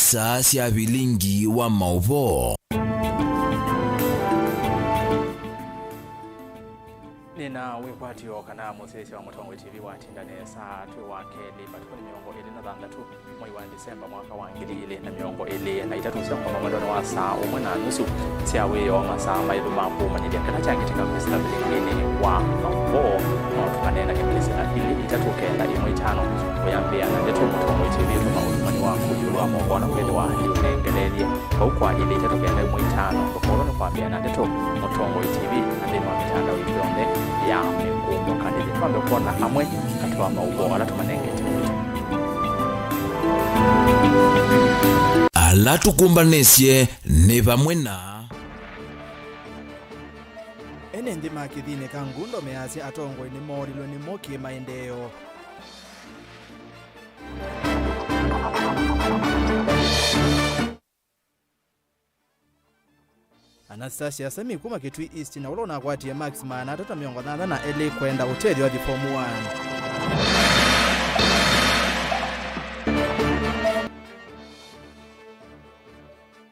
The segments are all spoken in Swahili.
isa cia Vilingi wa Mauvoo. Nina wikwatio kana musisi wa Mutongo TV watindane saa tu wake lipatukoni miongo ili na dhanda tu mwezi wa Disemba mwaka wa ngiri ile na miongo ile na itatusia kwa mamadona wa saa umwe na nusu siawe wa masaa mailu mapu manyidia kana changi tika kusila Vilingini wa Mauvoo na tukanena kemilisi na ili itatokenda imwe tano kuyambia na ndeto Mutongo TV tuma ulimani wa kujulua Mauvoo na kwele wa liunengelelia kwa ukwa ili itatokenda imwe tano kukolona kwa ambia na ndeto Mutongo TV na ndeni wa mitanda wikionde ya mikumbo kanili twambe kona amwe katiwa Mauvoo ala tumanengete ala tukumbanesye ne bamwe na ene ndima kithine kangundo measi atongo ni morilo ni moki maendeleo Anastasia Sami kuma kitwi East na ulona kwati ya Max Mana atata miongo na ele kwenda hoteli wa Form 1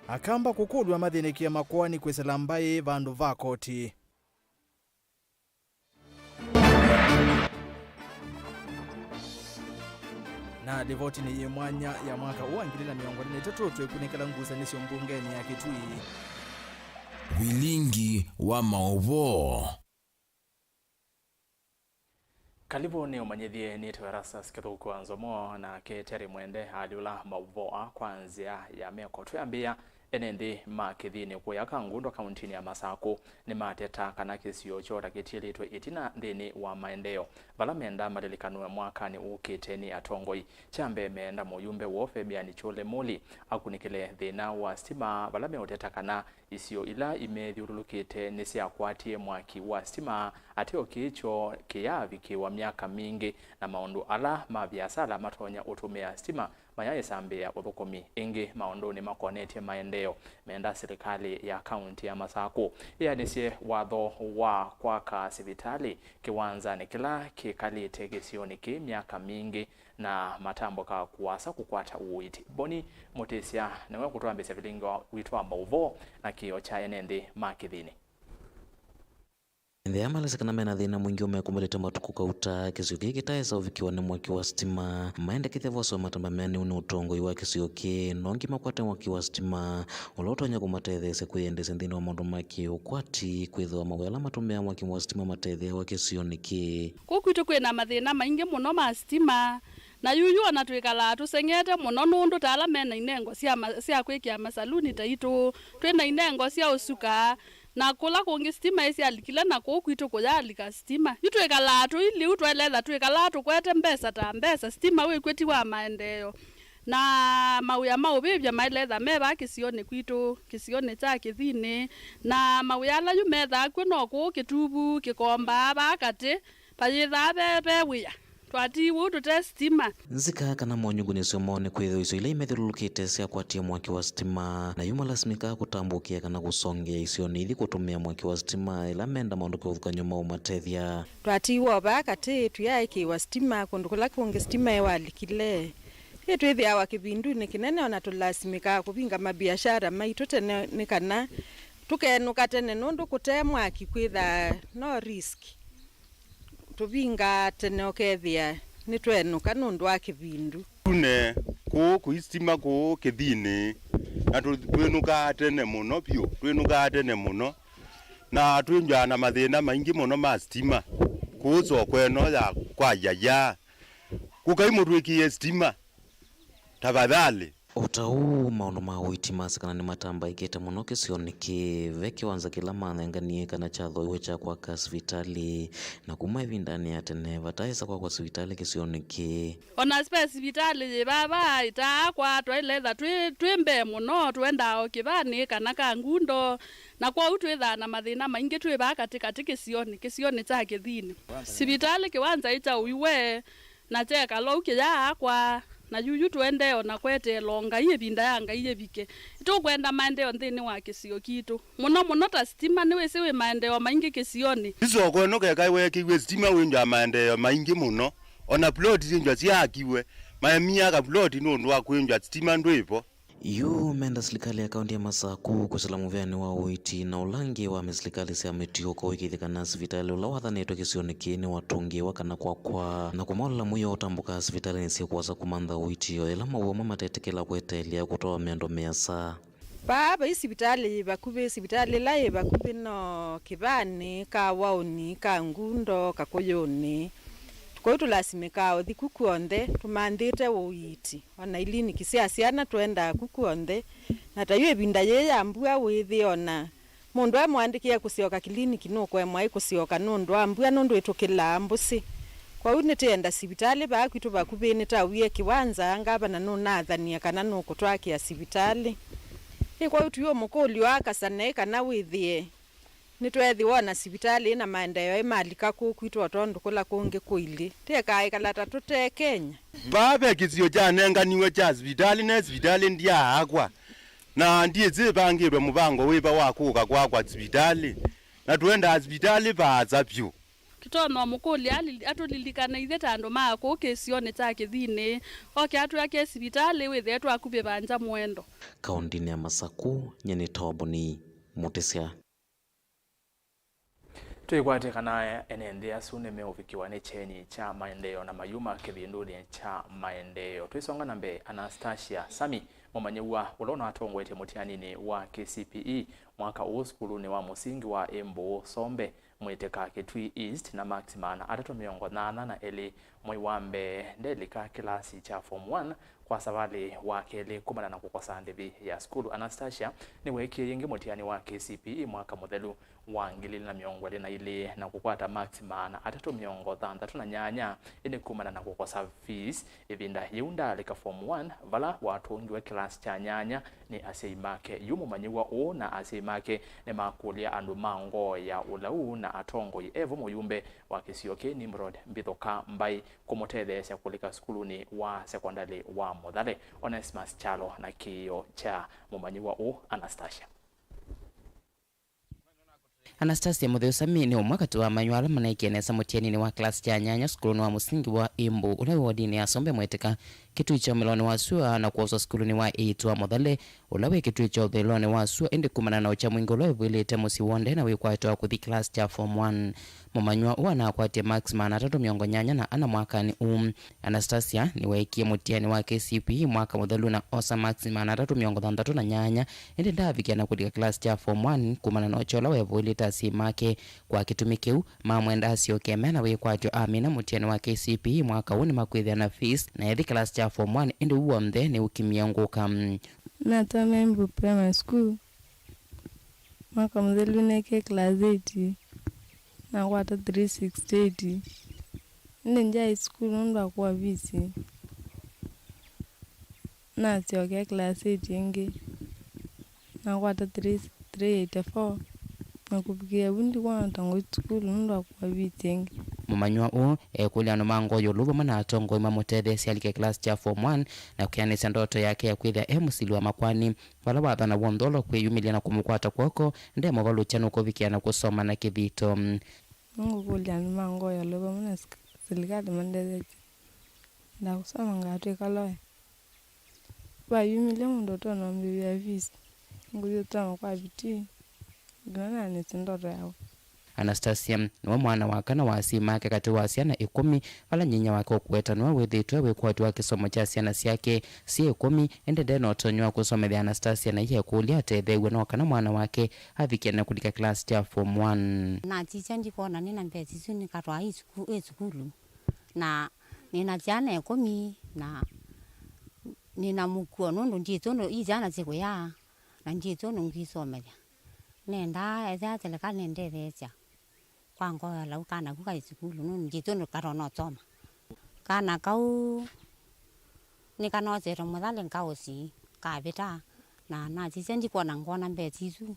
akamba kukulwa mathinikia makwani kwesela mbai vandu vakoti na devoti ni mwanya ya mwaka uangilila miongo ni tatu kunikala ngusa nisio mbungeni ya kitwi Vilingi wa Mauvoo. Kalibu ni umanyithie ni ERASTUS kithuku NZOMO na keteri mwende aliula Mauvoo kwanzia ya meko tuyambia enendi makithini kuyaka ngundo kauntini ya Masako ni mateta kana kisio chora kitilitwe itina ndini wa maendeo vala menda madelikanwe mwaka ni ukiteni atongoi chambe menda muyumbe wofe biani chole moli akunikile thina wa stima vala meoteta kana isio ila imethiurulukite nisi akwatie mwaki wa stima atio kicho kiyaviki wa miaka mingi na maundu ala mabiasala matonya utumia stima mayaye sambia uthukomi ingi maondoni makonetie maendeo menda serikali ya kaunti ya Masako nisie watho wa kwaka sivitali kiwanza ni kila kikalite gisioni ki miaka mingi na matambo ka kuwasa kukwata uwiti boni motesia newe kutuambia Vilingi witwa Mauvoo na kio cha enendi makithini Ndi amala sakana mena thina mwingi umekumuleta matuku kauta kisio kiki taesa uvikiwa ni mwaki wa stima maende kithevoso matamba meni uni utongoi wa kisio ki nongi makwate mwaki wa stima ulotonya kumatethese kuyendese nthini wa maundu maki ukwati kwithwa mawela matumia mwaki wa stima matethea wa kisio niki kukwitu kwina mathina maingi muno ma stima na yuyu anatwikala tusengete muno nundu tala mena inengo cia kwikia masaluni taitu twina inengo cia usuka na kula kungi stima isi alikila na kukwitu kuyalika stima yutwikala tu ili utweletha twikala tu kwete mbesa ta mbesa stima wikweti wa maendeleo na mauya maubibya mailetha meba kisione kwitu kisione cha kithini na mauya la yumetha kwino ku kitubu kikomba bakati payitha bebe wiya twatiwu tute stima nzika kana monyungu nisio mone kwitho iso ile imethirulukite cia kwatia mwaki wa stima na yuma lasmika kutambukia kana kusongea isio nithi kutumia mwaki wa stima ila menda maundu kuthuka nyuma umatethia twatiwo bakati tuyaiki wa stima kundu kula kungi stima ewalikile twithia wa kibindu ni kinene ona tulasimika kupinga mabiashara maitu tene ni kana tukenuka tene nundu kute mwaki kwitha no risk tubinga tene okethia ni twenuka nundu wa kibindu tune ku istima ku kithini na twenuka tene muno pio twenuka tene muno na twinjana mathina maingi muno ma stima kuzo kweno ya kwa yaya kukaimutwikie stima tafadhali utau maundu ma witimasi kana ni matamba ikete muno kisioni ki veki wanza kila manenganie kana chatho iwe cha kwa kasvitali na kuma vindani ya tene vataisa kwa sivitali kisioni ki ona sivitali baba ita kwa twaletha twimbe muno twenda kibani kana kangundo na kwa utwetha na mathina maingi twiba katikati kisioni cha kithini sivitali kiwanza ita uiwe na teka loki ya kwa na yuyu twendeo na kwete longa iye binda yanga iye bike itokwenda maendeo nthini wa kisio kitu muno ta stima niwe siwe maendeo maingi kisioni iso kweno keka we kiwe stima winja maendeo maingi muno ona plot zinja siakiwe maemia ka plot nundu wa kwinja stima ndwipo yu menda serikali ya kaunti ya Masaku kusalamu vyani wa uiti na ulangi wa serikali sia metio kwa wiki thikana sivitali ula wathanetwe kisionekini watungi wakana kwa na kumaula muyo utambuka sivitali nisi kuwasa kumantha uiti yo ila mawoma matetekela kwetelia kutoa miando measa baba isibitali bakubi sibitali la bakubi no kibani ka wauni ka ngundo ka koyoni kwa hiyo lasimikao thikukuonde tumandite uiti ona ilini kisiasiana twenda kukuonde na tayo ebinda ye yambua withi ona mundu amwandikia kusioka kliniki no kwa mwai kusioka nundu ambua nundu etukila mbusi kwa hiyo nitenda sibitali bakwitu bakubini tawie kiwanza ngaba na nunathania kana no kutwakia sibitali kwa hiyo tuyo mukoli wakasane kana withie nitwethi wona sibitali na maendeleo imalika kwitu otondu kula kungi kuili teka kalata tute Kenya babe kizio janenganiwe cha sibitali na sibitali ndia akwa na ndiye zibangirwe mubango wiba wakuka kwa sibitali na tuenda sibitali baza pyu kitono mukuli atulilikana ithe tando mako kesione take thine oke atu yake sibitali withe atu akubye banja mwendo kaunti ya Masaku nyene toboni mutesia tuikwate kana enende asune meuvikiwa ne chenyi cha maendeleo na mayuma kibinduni cha maendeleo tuisonga nambe Anastasia Sami mumanyewa ulona atongwete mutianini wa KCPE mwaka uskulu ni wa musingi wa Embo Sombe mwiteka Kitui East na Maximana atatu miongo nana na eli mwiwambe ndelika kilasi cha form 1 kwa savali wa kele kumana na kukosa ndevi ya skulu. Anastasia ni weki yengi mutiani wa KCPE mwaka modelu wa ngili na miongo na ili na kukwata Maximana atatu miongo tatu na nyanya ini kumana na kukosa fees evinda yunda lika form 1 vala watu ngiwe kilasi cha nyanya ni aseimake yumu manyiwa o na aseimake ni makulia andu mango ya ulau na atongo evo muyumbe wa Kisioke Nimrod mbithoka mbai kumotethesya kulika skuluni wa sekondari wa Muthale. Onesmus Chalo na kiyo cha mumanyiwa o Anastasia. Anastasia Mutheu Sami ni umwaka tu wa manywala manaikienesa mutianini wa klasi cha nyanya skuluni wa musingi wa Embu ula wadini ya Sombe mweteka Kitui cha Meloni wa Sua na kuosa skuluni wa 8 wa Muthale ulawe Kitui cha Meloni wa Sua indi kumana na ucha mwingi ulawe wilete musi wonde na wikuwa kuthi klasi cha form 1 mumanywa uwana kwatia Maximana atatu miongo nyanya na ana mwakani Anastasia ni waikie mutiani wa KCPE mwaka Muthalu na osa Maximana atatu miongo thantatu na nyanya indi ndavikia na kuthika klasi cha form 1 kumana na uchola wevulita simake kwa kitumikeu mamwenda asiokeme na wikwatyo amina mutiani wa KCPE mwaka uni makwithia na fees na ethi klasi cha form 1 indi uwa mthe ni ukimianguka nata Embu primary school mwaka Muthalu neke class 8 na kwata 368 nja school ndo kwa visi na sioke class 8 ingi na kwata 384 na kupigia wundi kwa tango school ndo kwa visi ingi mumanywa o kuliano mango yoluva mana atongo imamuthethe sialike class cha form 1 na kukianisa ndoto yake ya kwithia musili wa makwani wala wathana wondolo kwiyumilia na kumukwata kwoko ndemo valuchano kuvikiana kusoma na kivito Mungu kuliano mango yoluva mana serikali mandeze na kusoma ngatu ikaloe bayumilia ndoto na mbibi ya visi nguyo tama kwa biti gana ni ndoto yao. Anastasia ni mwana wa kana wa asimake kati wa ciana 10 wala nyinya wake okwetanwa withitwe wikwatu wa kisomo cha ciana ciake si 10 endede no tonywa kusomethia Anastasia na iye kulia atethewe no kana mwana wake avikia na kudika class cha form 1 na ticha ndikona nina mbezi suni katwa skulu na nina jana 10 na nina mukuo ndo nditono ijana ziko ya na nditono ngisomethia nenda eza teleka nendethecha kwango la ukana kuka skulu no nditono karono toma kana kau nikano zero Muthale nkausi kabita na ticha ndikona ngona mbezi su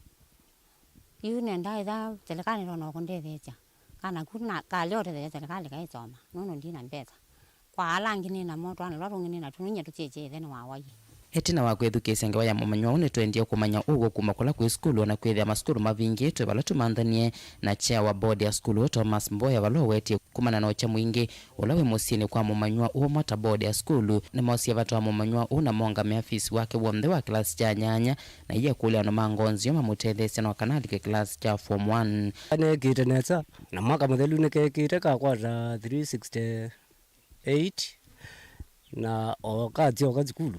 yu nenda eza teleka nerono kondethecha kana kuna kalore teleka lekaitoma no ndina mbeza kwa alangi nina moto ana lorungi nina tununya tucheche thene wa wai etina wa kwithukisya ngewa ya mumanywa une twendia kumanya ugo kuma kula kwi skulu na kwithia maskulu mavingi twe bala tumandanie na chair wa board ya skulu Thomas Mboya balo wetie kumana na ucha mwingi ulawe musini kwa mumanywa uo mata board ya skulu na mosia vatu wa mumanywa una monga meafisi wake womde wa klasi cha nyanya na iya kule na mangonzi yoma mutethesya na kanalike klasi cha form 1 ane kite nesa na mwaka muthelu ne kite ka kwata 368 na okati okazikulu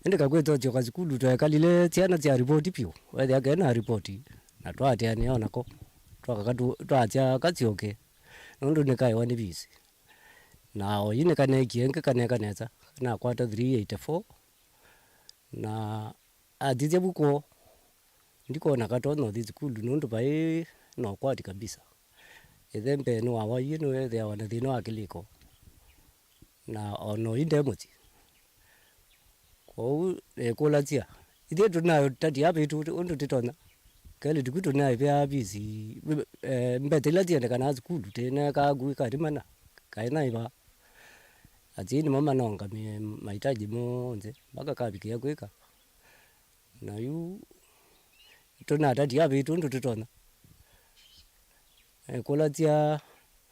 ndika kweto joka zikulu twakalile tiana tia report pio wethe akena report na twatia ni onako twatia katioke nondo nekai wani bisi na oyine kane kienge kane kaneza na kwata 384 na adije buko ndiko nakatono zikulu nondo bai no kwati kabisa ethembe no awa yino wethe wana thino akiliko na ono indemuti o ekolatia ide tuna tati ape tu ondo titona kale dikuto na ipe busy mbetela tiende kana zikulu tena ka gui karimana kaina iba ajini mama nonga mahitaji monze mpaka kabikia kweka na yu tuna tati ape tu ondo titona ekolatia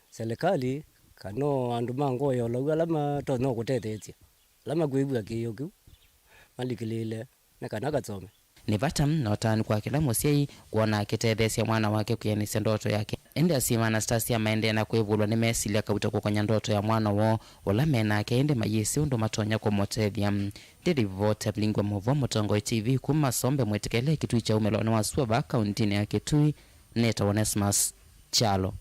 serikali kano andu mango yo lama tono kutetetia lama kuibwa kiyo malikilile na kana katsome ni vatam na watani kwa kila musiai kuona akitethesya mwana wake kuyanisa ndoto yake ende asima Anastasia maende na kuivulwa ni mesili akauta kukonya ndoto ya mwana wo ulamena ake ende mayesi undo matonya kwa motethia ndiri vote Vilingi wa Mauvoo Mutongo TV kuma sombe mwetekele kitui cha umeloni wa suwa kauntini ya Kitui Neta Onesmus Chalo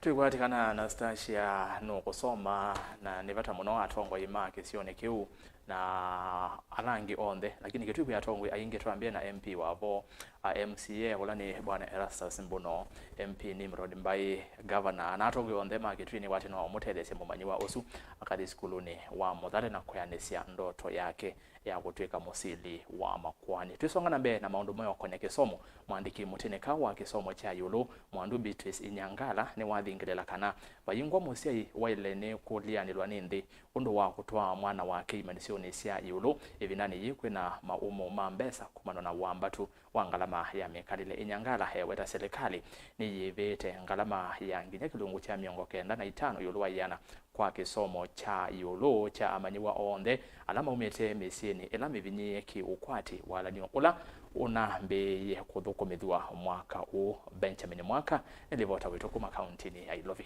Tuigwatikana Anastasia no kusoma na nivata muno atongo ima kisione kiu na alangi onde lakini kitu ya tongo ainge tuambie na MP wavo MCA holani bwana ERASTUS mbono MP Nimrod Mbai governor anatongo onde ma kitu ni wati no mutelese mumanyiwa osu akadi skuluni wa modale na kuyanesia ndoto yake ya kutweka musili wa makwani twisonga na mbe na maundu moyo kwenye kisomo mwandiki Mutineka wa kisomo cha yulu mwandu Beatrice Inyangala ni wathingilela kana bayingwa musiai wailene kulianilwa nindi undu wa kutoa mwana wake imanisioni sia yulu evinani yikwe na maumo mambesa kumano na wambatu wa ngalama ya mekalile Inyangala heweta serikali ni yivete ngalama ya nginya kilungu cha miongo kenda na 5 yulu wa yana kwa kisomo cha yulu cha amanyiwa onde alama umete mesini elami vinye ki ukwati wala ni ula unambeye kuthukumithwa mwaka u Benjamin mwaka nilivota wito kuma kauntini ya Ilovi.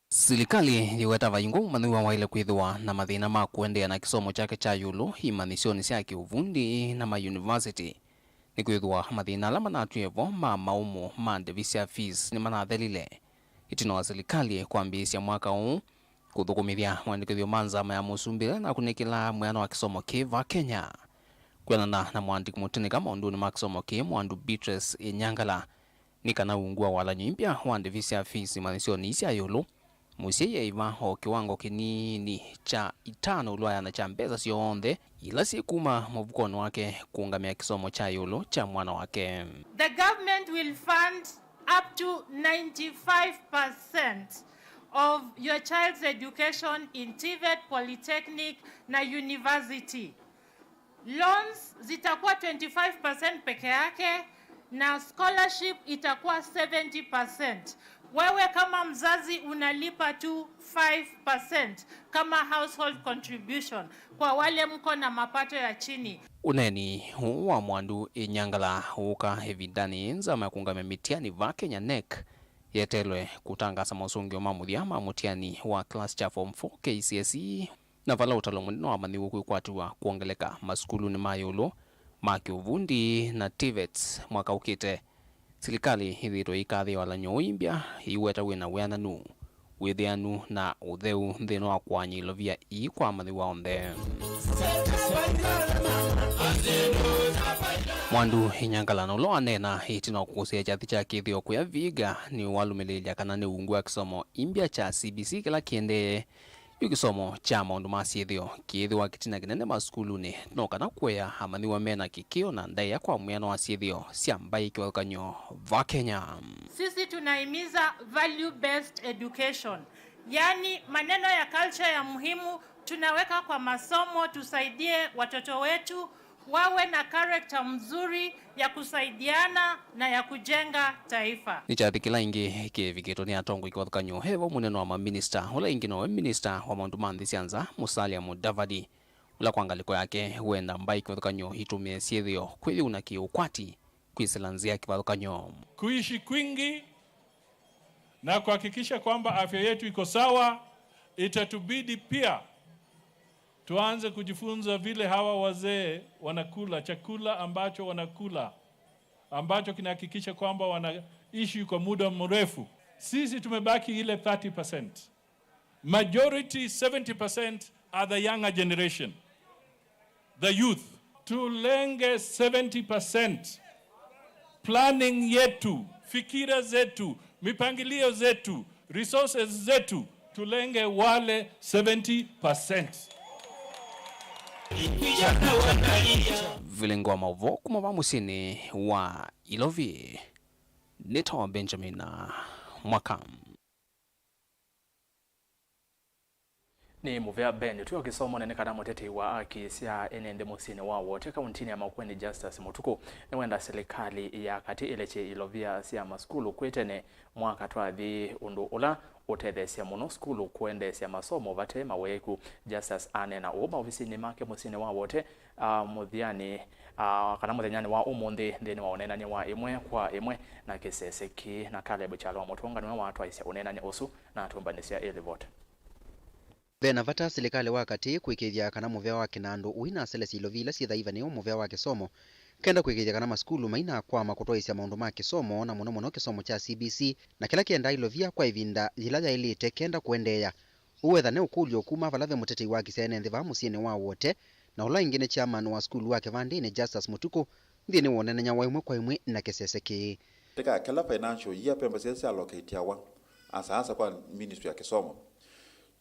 Serikali yiweta vaingo manua waile kwithwa na mathina ma kuendea na kisomo chake cha yulu imanisioni cia kiuvundi na ma university ni kwithwa mathina alama na tuevo maumo ma devisia fees ni manathelile itino wa serikali kwambisya mwaka huu kuthukumithia mwandikithio manzama ya musumbile na kunikila mwana wa kisomo kiva Kenya kwenana na mwandiki Mutineka maundu ni makisomo ki mwandu Beatrice Inyangala ni kana ungua wala nyimpya wa devisia fees imanisioni cia yulu musie yaiva o kiwango kinini cha 5 ulwaya na cha mbeza sionthe ila si kuma muvukono wake kuungamia kisomo cha yulu cha mwana wake. The government will fund up to 95% of your child's education in TVET, Polytechnic na university. Loans zitakuwa 25% peke yake na scholarship itakuwa 70%. Wewe kama mzazi unalipa tu 5% kama household contribution kwa wale mko na mapato ya chini. Uneni wa mwandu Inyangala uka evidani nzama kungamia mitiani va Kenya NEC yetelwe kutangasa mausungio mamuthia mutiani wa class cha form 4 KCSE na vala utalomuni wa manthi ukwatua kuongeleka maskulu ni mayulu makiuvundi na TVET mwaka ukite. Serikali hithiro ikathi wala nyoimbia iweta wina wiananu withianu na utheu nthino wa kwanyilovia kwa mathi waonthe. Mwandu Inyangala no lo anena itino kukusia chathi cha kithio kuya viga ni walumililia kana ni ungua kisomo imbia cha CBC kila kiende yukisomo cha maundu masithio kithio kitina kinene maskuluni no kana kuya amathi wa mena kikio na ndaya kwa mwiano wa sithio cia mbai kiwakanyo va Kenya. Sisi tunahimiza value based education. Yani maneno ya culture ya muhimu tunaweka kwa masomo, tusaidie watoto wetu wawe na character mzuri ya kusaidiana na ya kujenga taifa. Nichathikila ingi kivikito ni atongo ikwathukanyo hevo munene wa maminista ula ingi nowe minista wa maundu ma nthi syanza Musalia Mudavadi ula kwa ngaliko yake huenda mbai ikwathukanyo itumie syethio kwithiuna kiukwati kwiselanzia kivathukanyo kuishi kwingi na kuhakikisha kwamba afya yetu iko sawa. Itatubidi pia tuanze kujifunza vile hawa wazee wanakula chakula ambacho kinahakikisha kwamba wanaishi kwa muda mrefu. Sisi tumebaki ile 30%. Majority 70% are the younger generation, the youth. Tulenge 70%. Planning yetu, fikira zetu, mipangilio zetu, resources zetu, tulenge wale 70%. Vilingi wa Mauvoo kumava musini wa Ilovi nitawa Benjamin Mwaka ni muvea Ben tuyo kisomo nene kada mutete wa aki sia enende musini wa wote kauntini ya Maukweni Justice Mutuku ni wenda serikali ya kati ileche Ilovia sia maskulu kwetene mwaka twathi undu ula utethesia muno skulu kuendesia masomo vate maweku. Justice anena uba ofisini make musini wa wote muthiani kana muthenyani wa umundi thini wa unenani wa imwe kwa imwe na kiseseki na Caleb Chalo wa Mutonga niwe watu aisia unenani usu na tumbanisia ili vote Thena vata serikali wakati kwikithia kana muvea wa kinandu uina selesi Ilovila sithaiva ni muvea wa kisomo kenda kwikithia kana maskulu maina kwa makutwaisya maundu ma kisomo na muno kisomo cha CBC na kila kienda Ilovia kwa ivinda yila yailite kenda kuendeya uwetha ne ukulyo kuma valave mutetei wa kisene nthiva musini wa wote na ula ingine chairman wa skulu wa Kivandini Justice Mutuku nthini wonenanya wa imwe kwa imwe na kiseseki teka kila financial year pembe sese allocate yawa asa kwa ministry ya kisomo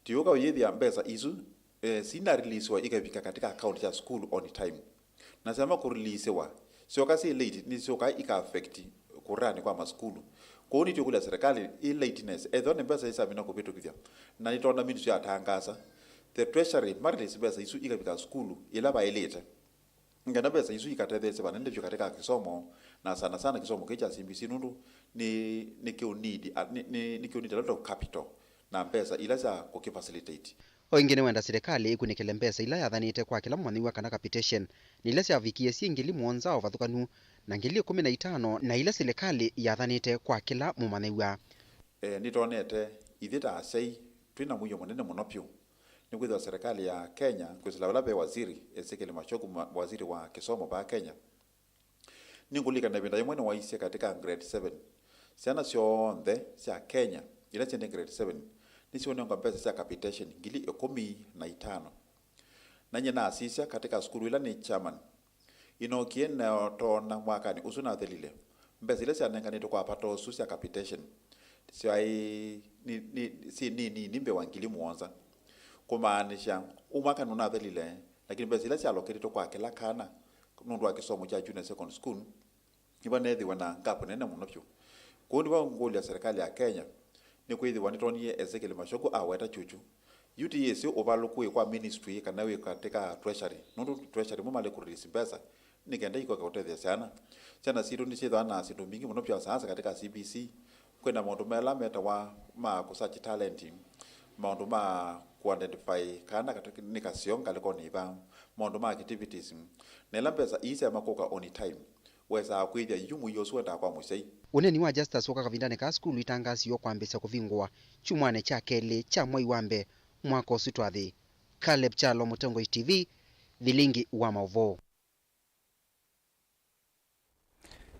tiuka uyethia mbesa isu sina release wa ikavika katika account ya school on time. Nasema ku release wa sio kasi late ni sio kai ika affect kurani kwa maskulu. Kwa hiyo nitokula serikali i lateness edhone mbesa isa bina kupitu kivya. Na nitaona ministry ya tangasa the treasury marlis mbesa isu ikavika school ila ba elite. Ngana mbesa isu ikatethese banende vyo katika kisomo na sana kisomo kecha CBC nundu ni kionidi ni kionidi a lot of capital na mpesa ila za kukifacilitate. Oingine wenda serikali ikunikele mpesa ila yathanite kwa kila mwaniwa kana capitation ni ila syavikie si ngili mwonza ovathukanu na ngili 15 na ila serikali yathanite kwa kila mumaniwa. Nitonete ithita asai twina muyo munene munopyo ni kwithwa serikali ya Kenya kwisila be waziri Ezekiel Machogu waziri wa kisomo ba Kenya ningulika na binda yemwe wa ise katika grade 7 siana sionthe sia Kenya ila chende grade 7 nisione ngwa pesa sia capitation ngili 15 na nyena asisia katika skulu ila ni chairman ino kiena tona mwaka ni usuna thelile mbesa ile sia nenganito kwa pato susia capitation sio ai ni nimbe wangili muonza kumaanisha umwaka nuna thelile lakini mbesa ile sia allocate kwa kila kana nundu wa kisomo cha junior secondary school ibanethi wana ngapo nene munopyo kundi wa ngoli ya serikali ya Kenya ni kwithi wanitonie Ezekiel Machogu aweta chuchu UTS ovaluku kwa ministry kana we katika treasury nundu treasury mumale ku release pesa nikenda iko kautethia sana siru ni chitha na sindu mingi muno pya sasa katika CBC kwenda maundu mela meta wa ma kusearch talent maundu ma ku identify kana katika nikasionga liko ni ba maundu ma activities nela pesa isa makoka on time weza kwithia yumu yosu enda kwa musei. Uneni wa Justice waka kavindane ka skulu itangasio kwambisa kuvingwa chumwane cha kele cha mwai wambe mwaka usitwathi. Caleb Chalo, Mutongo TV, Vilingi wa Mauvoo.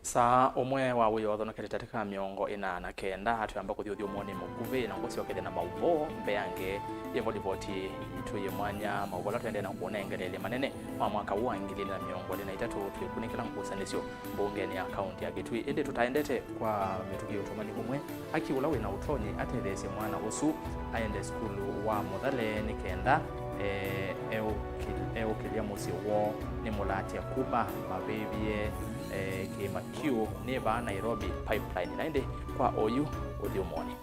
Saa umwe wa wiyotho na katika miongo ina na kenda hatu amba kuthio mwoni mukuvi na ngosi wakethe na Mauvoo mbeange yevolivoti tuye mwanya Mauvoo twende na kuonengelele manene wa mwaka wa ngili na miongo ina itatu tulikunikila mkusanisio mbungeni ya akaunti ya Gitui ende tutaendete kwa mitukio utomani kumwe akiula wina utonyi atethese mwana usu aende skulu wa Muthale nikenda kilia musi wo ni mulati ya kuba mabebie kima Q neba Nairobi pipeline naende kwa oyu udhiumoni.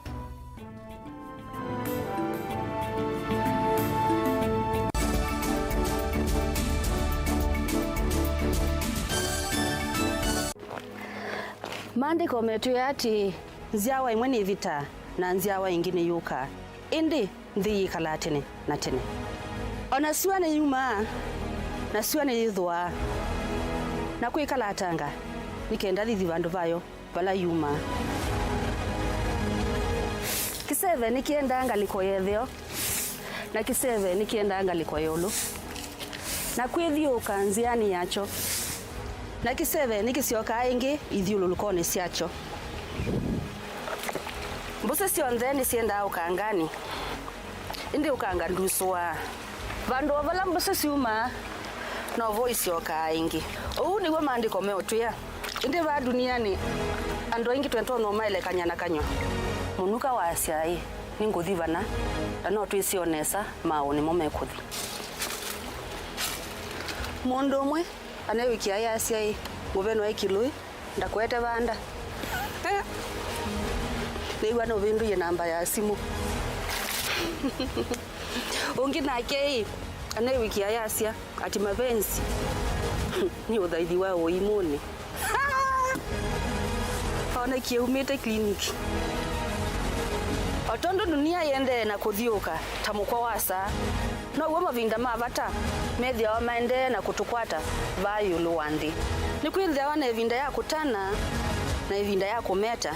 Maandiko metu ati nziawa imwe ni vita na nziawa ingine yuka indi nthi yikala tene na tene. Ona siwa ni yuma na siwa ni yithwa na kwikala atanga nikenda thithi vandu vayo vala yuma. Kiseve nikienda ngaliko yetheo na kiseve nikienda ngaliko yolu na kwithiuka nziani yacho na kiseve nikisioka ingi ithiululukoni siacho. Mbuse sionthe nisienda ukangani indi ukanga nduswa vandu vala mbuse siuma no voice yoka ingi. Uu niwe maandiko meotwia indi va duniani andu ingi twento no maile kanyana kanyo munuka wa asiai ninguthi vana na no twisionesa mauni mo mekuthi. Mundu umwe anewikia ya asiai nguveno ekilui ndakwete vanda niwa no vindu ye namba ya simu ungi nake anewikia ya asia ati mapenzi ni uthaithi wa uimuni ona kiumite kliniki otondo dunia yende na kuthiuka tamukwa wasa no uwe mavinda mavata methia wa maende na kutukwata vayulu wandi ni kwithia wana evinda ya kutana na evinda ya kumeta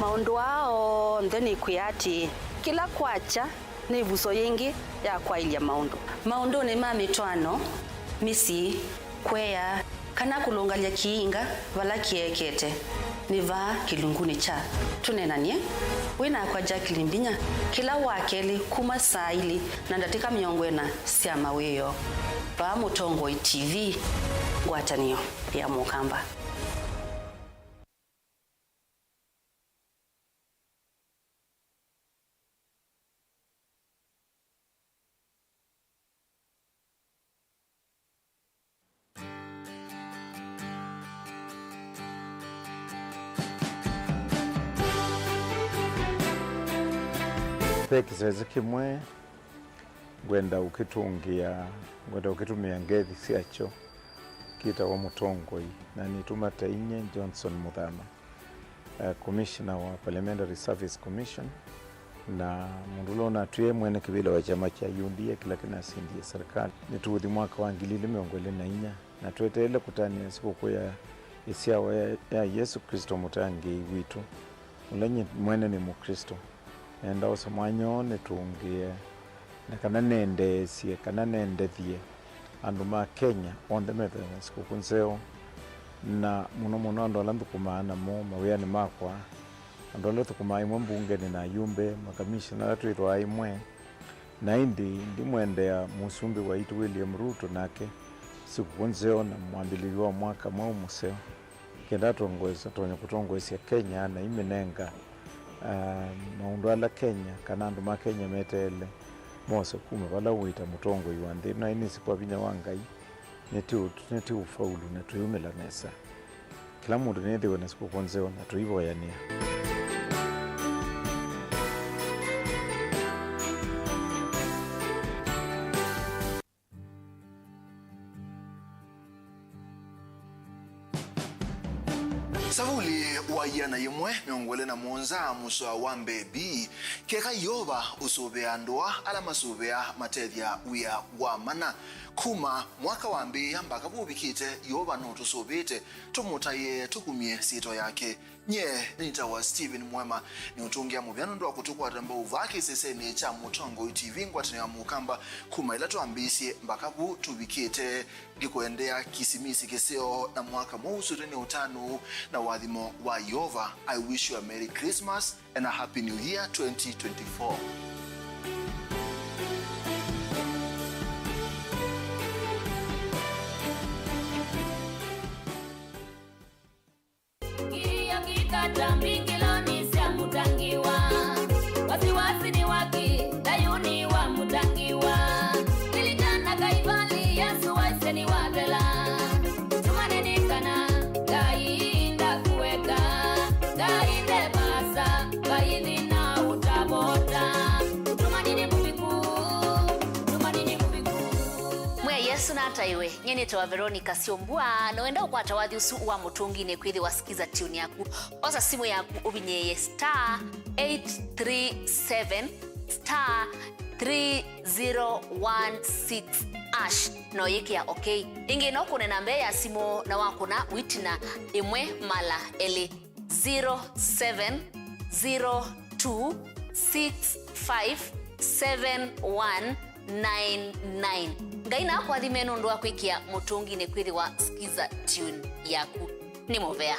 maundu wao ntheni kwiati kila kwacha ni ivuso yingi ya kwailia maundu ni mamitwano misi kwea kana kulungalia kiinga vala kiekete niva kilunguni cha tunenanie wina kwa Jacqueline Binya kila wakeli kuma saili na ndatika miongwena sia maweyo pa Mutongo TV ngwatanio ya Mukamba. Kisaizi kimwe gwenda ukitumia ngethi siacho kita wa Mutongo na nitumata inye Johnson Muthama, Commissioner wa Parliamentary Service Commission na mundulo na tuye mwene kibila wa chama cha UNDA kila kinasindie serikali nituthi mwaka wa 2024 na tuetele kutania siku ya isiawa ya Yesu Kristo mutangi witu ulenye mwene ni Mukristo enda osamwanyo netungie na kana nendethie andu ma Kenya on the Methodist kukunseo na muno andu ala nthukumana mo mawiyani makwa andu ala thukumaa imwe mbungeni na yumbe makamishina ala twithwa imwe na ndi mwendea musumbi wa itu William Ruto nake sikukunseo na mwambililio wa mwaka mwau museo kenda tonya kutongoesya Kenya na imenenga maundu ala Kenya kana andu ma Kenya metele mose kuma vala wita Mutongo iwande na inisi kwa vinya wangai neti ufaulu na tuyumela nesa kila mundu nethiwe na siku konzeo na tuivoyania. Savuli wa yana yemwe miongole na monza muswa wa mbebi keka yoba usobea ndoa ala masobea matethia uya wa mana kuma mwaka wa mbi mpaka bubikite yoba no tusobete tumutaye tukumie sito yake nye nitawa Steven Mwema ni utungia mubyano ndo akutukwata mba uvaki seseni cha Mutongo TV ngwatani ya Mukamba kuma ila tuambisi mpaka bu tubikite gikuendea kisimisi keseo na mwaka mwusu 25 na wadhimo wa Yova. I wish you a Merry Christmas and a Happy New Year 2024. Wasiwasi ni waki, dayuni wa mutangiwa. Nilijana kaivali, Yesu waiseni wadela. Tumaneni kana, kainda kuweka. Kainde basa, kaindi na utabota. Tumanini mubiku, tumanini mubiku. Mwe sunata iwe nyenete wa Veronica Siombua na wenda ukwata wathi usu wa mutungi ne kwithi wasikiza tune yaku oza simu yaku ubinyeye *837 *3016 ash no yiki ya okay ingi no kunena mbe ya simu na wakuna witina imwe mala ele 0702657199 ngaina kwa dhimeno ndo akwikia mutungi ne kwithi wa skiza tune yaku ni Movea.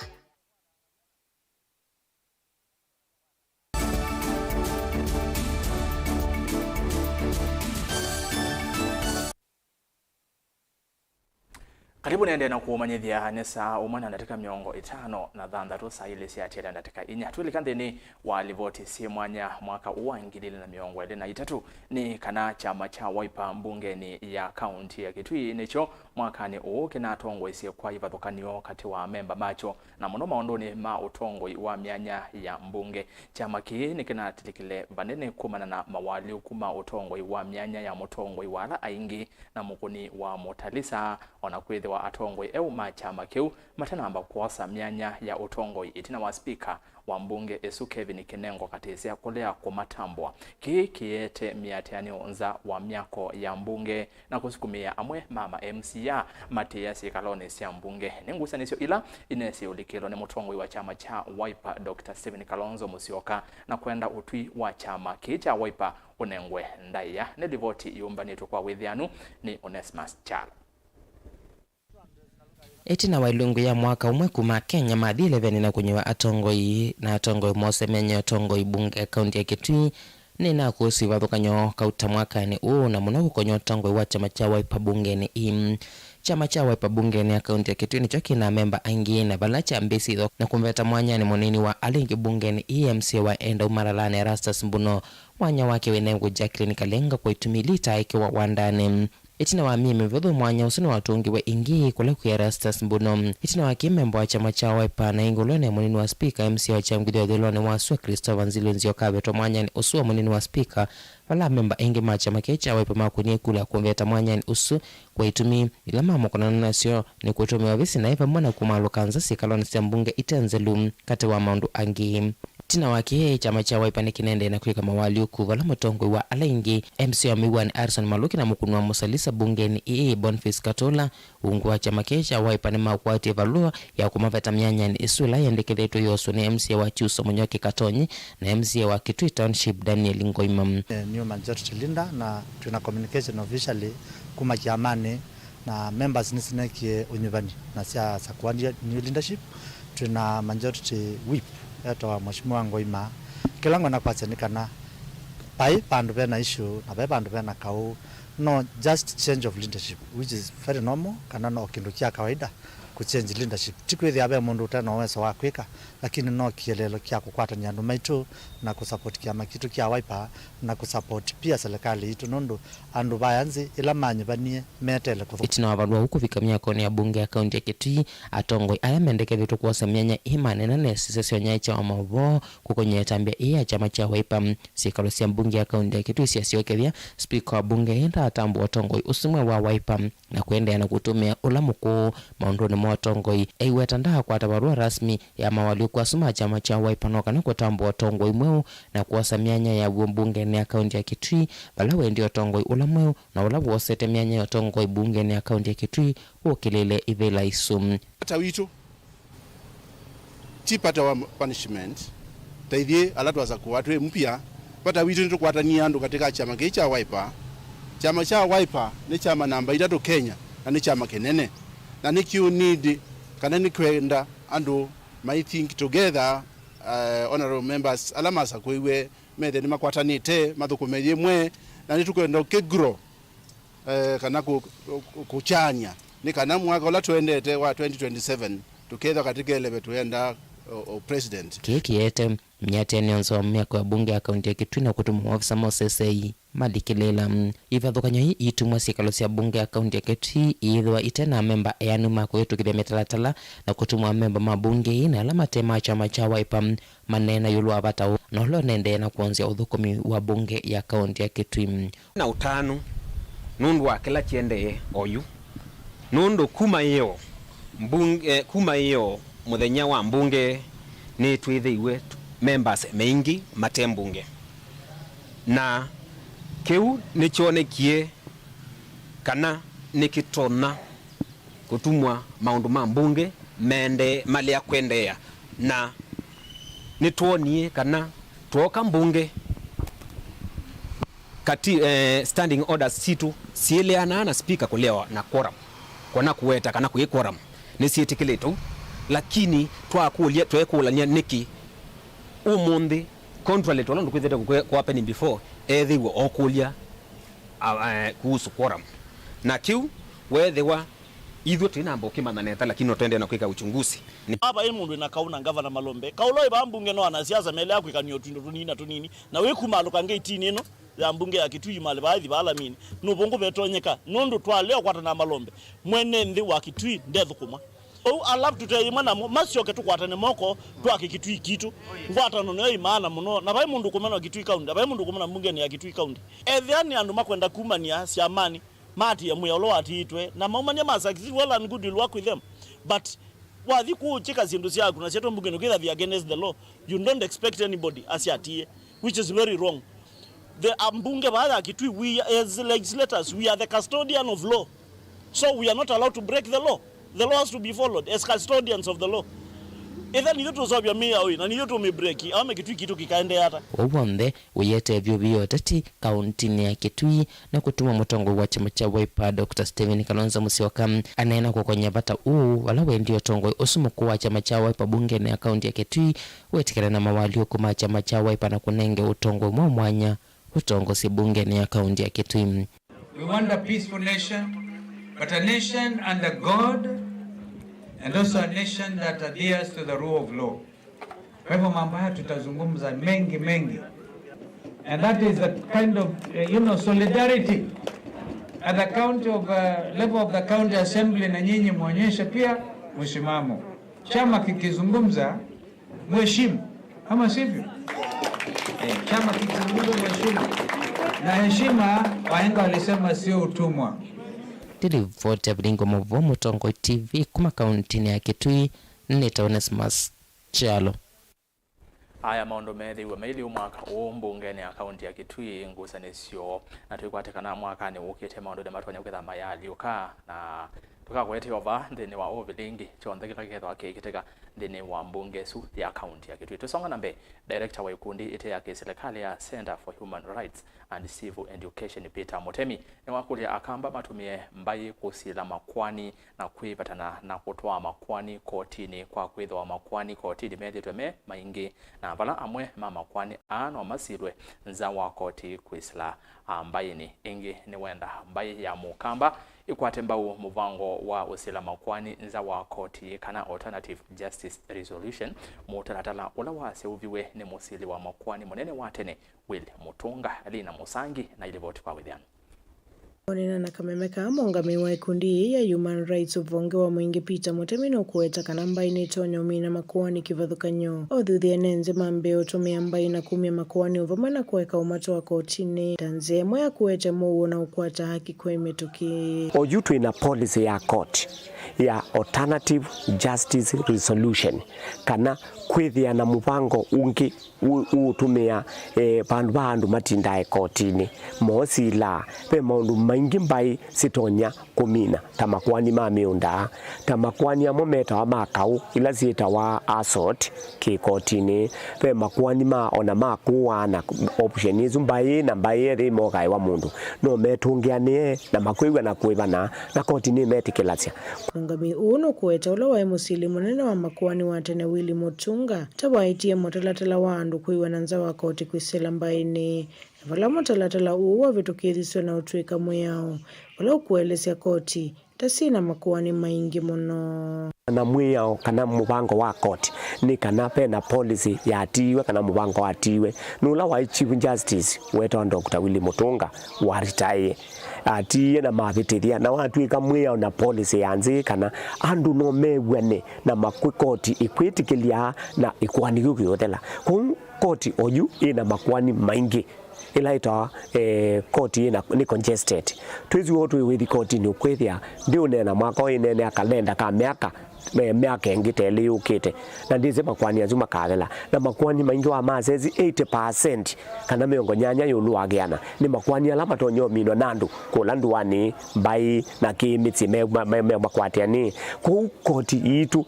Karibu niende na kuumanyithia nesa umana nataka miongo 5 na dhandatu saa ile sia tena nataka inya tulikande ni walivoti si mwanya mwaka uangilile na miongo 23 ni kana chama cha Wiper mbungeni ya kaunti ya Kitui nicho mwaka ni kina tongo isi kwa ivathokanio kati wa memba macho na muno maondoni ma utongo wa mianya ya mbunge chama ki ni kina tilikile vanene kumana na mawali kuma utongo wa mianya ya mutongo wala aingi na mukuni wa Motalisa onakwithi wa atongoi eu machama kiu matanamba kuosa mianya ya utongoi itina wa speaker wa mbunge Esu Kevin Kinengo katisia kulea kumatambwa kiete miatiani onza wa miako ya mbunge na kusukumia amwe mama MCA Matia Sikalone sia mbunge nengusa nisio ila inesi ulikilo ni mutongoi wa chama cha Wiper Dr. Stephen Kalonzo Musyoka na kwenda utui wa chama cha Wiper unengwe ndaya nelivoti yumbani tukwa withianu ni Onesmus Chalo Etina wailungu ya mwaka umwe kuma Kenya mathi 11 na kunyewa atongoi na atongoi mose menye atongoi bunge kaunti ya Kitui nina kusi vathukanyo kauta mwaka ni na muno kukonyo atongoi wa chama cha Wiper bungeni chama cha Wiper bungeni ya kaunti ya Kitui nicho kina memba aingi na balacha mbesi tho na kumveta mwanya ni munini wa alingi bungeni EMC wa enda umaralane ERASTUS mbuno mwanya wake wenengu Jacqueline Kalenga kwa itumilita ikiwa wandani itina wa mimi vodho mwanya usuni watungi wa ingi kule ku ERASTUS mbuno itina wa kimembo wa chama cha Wiper na ingolone munini wa speaker MC wa chamgidi wa dhilone wa Sua Christopher Nzilunzi Okabeto mwanya ni usua munini wa speaker wala memba ingi machama cha Wiper makunie kula kumveta mwanya ni usu kwa itumi ilama mokona nasio ni kutumi wa visi na ipa mwana kumalo kanza Sikalone sia mbunge Itenzelu kate wa maundu angi tina wake chama cha Wiper kinende na kulika mawali ukuvala mutongwe wa alaingi MC wa Miwani Arson Maluki na mukunu wa Musalisa bungeni Boniface Katola ungu wa chama cha Wiper ni makwati evalua ya kumaveta myanya ni isula yandikidhetu yosu ni MC wa Chuso Munyoki Katonyi na MC wa Kitui Township Daniel Ngoimam New Majority Linda na tuna communication officially kuma kiamane na members nisineki unyuvani na siya sakuandia new leadership tuna majority whip eto wa mheshimiwa Ngoima kilango na kwasenikana pai pandu bena issue na pai pandu bena kau no just change of leadership which is very normal kana no kindu kia kawaida ku change leadership tikwithi abe mundu tano weso wakwika lakini no kielelo kia kukwata nyandu maitu na kusupport kia makitu kia Wiper na kusupport pia serikali itu nondo andu bayanzi ila manyi banie metele kuthu itina wabalwa huku vikamia koni ya bunge ya kaunti ya Kitui atongoi aya mendeke vitu kuwasa mianya imane na nesisesio nyaicha wa Mauvoo kukonye tambia ya chama cha Wiper Sikalosia mbunge ya kaunti ya Kitui siasiokevia speaker wa bunge hinda atambu watongoi usumwe wa Wiper na kuendea na kutumia ulamuku maundoni mwatongoi eiwetandaha kwa tabarua rasmi ya mawali kwa suma chama cha Wiper noka na kutambu watongoi mweu na kuwasa mianya ya bunge ni akaunti ya Kitui balawe ndio tongoi ulamweu na ulabu wasete mianya ya tongoi bunge ni akaunti ya Kitui ukilele ivela isum pata wito tipata wa punishment taidhie alatu waza kuwatwe mpia pata wito nito kuwata niyandu katika chama cha Wiper chama cha Wiper ni chama namba 3 Kenya na ni chama kenene na nikiu need kana ni kwenda andu my think together honorable members alamasa kuiwe methe ni makwatanite mathukumerie mwe na nitukwenda kigro kana kuchanya ni kana mwaka la tuendete wa 2027 tuketha katika elebe tuenda president kiete mnyate NZOMO miako ya bunge akaunti ya Kitui na kutuma ofisa Mosesei madikilela ivathukanyo hii itumwa Sikalosia bunge akaunti ya Kitui ithwa itena memba yanuma kwetu kile metalatala na kutumwa memba mabunge na alama tema chama cha Wiper manena yulu abata na holo nende na kuanzia uthukumi wa bunge ya akaunti ya Kitui na utano nundu wa kila chiende oyu nundu kuma iyo muthenya wa mbunge ni twithiiwe members maingi matembunge na kiu ni chonekie kana nikitona kutumwa maundu ma mbunge mende malia kwendea na nituonie kana tuoka mbunge kati standing orders situ sieleana na speaker kulewa na quorum kona kuweta kana kuye quorum ni sietikiletu lakini twakulania niki umundi contrary to ndukwithete kwa happening before ethiwe okulia kuhusu quorum na kiu wethewa ithwe twinamba ukimananeta lakini no twende na kwika uchunguzi hapa mundu na kauna ngavana Malombe kaulo iba mbunge no anasiasa mele yakwe kanyo tunini na wekumalo kange itini no ya mbunge ya Kitui male baadhi balamini nubongo betonyeka nundu twaleo kwata na Malombe mwene ndi wa Kitui ndethu kuma alap tuteyimana masyoke tukwatane moko twake Kitui kitu ngwata no imana muno na bai mundu kumana Kitui kaunti bai mundu kumana mbunge ni ya Kitui kaunti ethiani andu makwenda kumania siamani mati ya muyalo atitwe na maumanya masakisi well and good will work with them but wathi kuchika zindu syaku na cheto mbunge no kwitha against the law you don't expect anybody asiatie which is very wrong. The ambunge baada Kitui, we as legislators, we are the custodian of law. So we are not allowed to break the law. The law has to be followed as custodians of the law. Either ni yetu zobya mia oi na ni yetu umebreki ama Kitui kitu kikaende hata. Wonde uyete vyo biotati kaunti ya Kitui na kutuma mutongo wa chama cha Wiper Dr. Steven Kalonzo Musyoka anena kwa kwenye bata wala wendio tongo usumuku wa chama cha Wiper bunge na kaunti ya Kitui wetikana na mawalio kuma chama cha Wiper na kunenge utongo mwanya utongo si bunge na kaunti ya Kitui. We want a peaceful nation, but a nation under God, and also a nation that adheres to the rule of law. Kwa hivyo mambo haya tutazungumza mengi. And that is the kind of, solidarity at the county of level of the county assembly na nyinyi muonyeshe pia msimamo. Chama kikizungumza mheshimu, ama sivyo? Chama kikizungumza mheshimu. Na heshima wahenga walisema sio utumwa. Vote Vilingi Mauvoo Mutongo TV kuma kaunti ya Kitui nita Onesmus Chalo. Aya maondo methi wa maili umwaka mbunge ni akaunti ya Kitui ngusanisyo na tukwatekana mwaka ni ukite maondo de matwanya kwetha mayali uka na tukakwete ova ndini wa Vilingi chonde kitwa kiteka ndini wa mbunge su ya akaunti ya Kitui. Tusonga nambe director wa ikundi ite ya serikali ya Center for Human Rights and Civil Education Peter Mutemi ni wakulia akamba matumie mbai kusila makwani na kuivatana na kutoa makwani kotini kwa kwitha makwani kotini meditwe maingi na vala amwe makwani ano masilwe nza wa koti kwisla ambaye ni ingi ni wenda mbai ya mukamba ikwate mbau muvango wa usila makwani nza wa koti kana alternative justice resolution mutalatala ula wase uviwe ni musili wa makwani munene watene Will Mutunga alina musangi na ile vote kwa withiana. Onena na kamemeka mongami wa ikundi ya Human Rights uvonge wa mwingi Peter Mutemi no kuweta kanamba inetonyo mina makuani kivathukanyo othuthia nenze mambe otumia mbai na kumia makuani uvamana kuweka umato wa kotini tanzemo ya kuwete Mauvoo na ukwata haki kwa imetuki ojutu ina policy ya court ya alternative justice resolution kana kwithia na muvango ungi utumia bandu matindae kotini mosila pe maundu maingi mbai sitonya kumina tamakwani mamiunda tamakwani amometa wa makau ila zieta wa assault ki kotini pe makwani ma ona makuwa na option izu mbai na mbai ri mogai wa mundu no metungiane na makwigwa na kuivana na kotini metikilatia ngami uno kuweta ula wa musili munene wa makwani wa tene Willy Mutunga tabaitie motalatala wa andu kuiwa nanza wa koti kwisela mbaini vala motalatala uwa vitukithiswe na utwika mwiyao vala ukuelesya koti tasina makuani maingi muno na mwiyao kana muvango wa koti ni kana pena policy ya atiwe kana muvango wa atiwe nula wa chief justice weto Dr. Willy Mutunga wa retire atiye na mavitiria na watwika mwiyao na policy yanzi kana andu no mewene na makwi koti ikwitikilia na ikwani yuki yothela koti oju ina makwani maingi ilaita koti ni congested twizi wotu withi koti ni ukwithia ndio nena mwaka inene akalenda ka miaka engitele yukite na ndize makwani azuma kalela na makwani maingi wa mazezi 80% kana miongo nyanya yulu agiana ni makwani alama tonyo mino nandu kulandu wani mbai na kimitsi makwatiani ku koti itu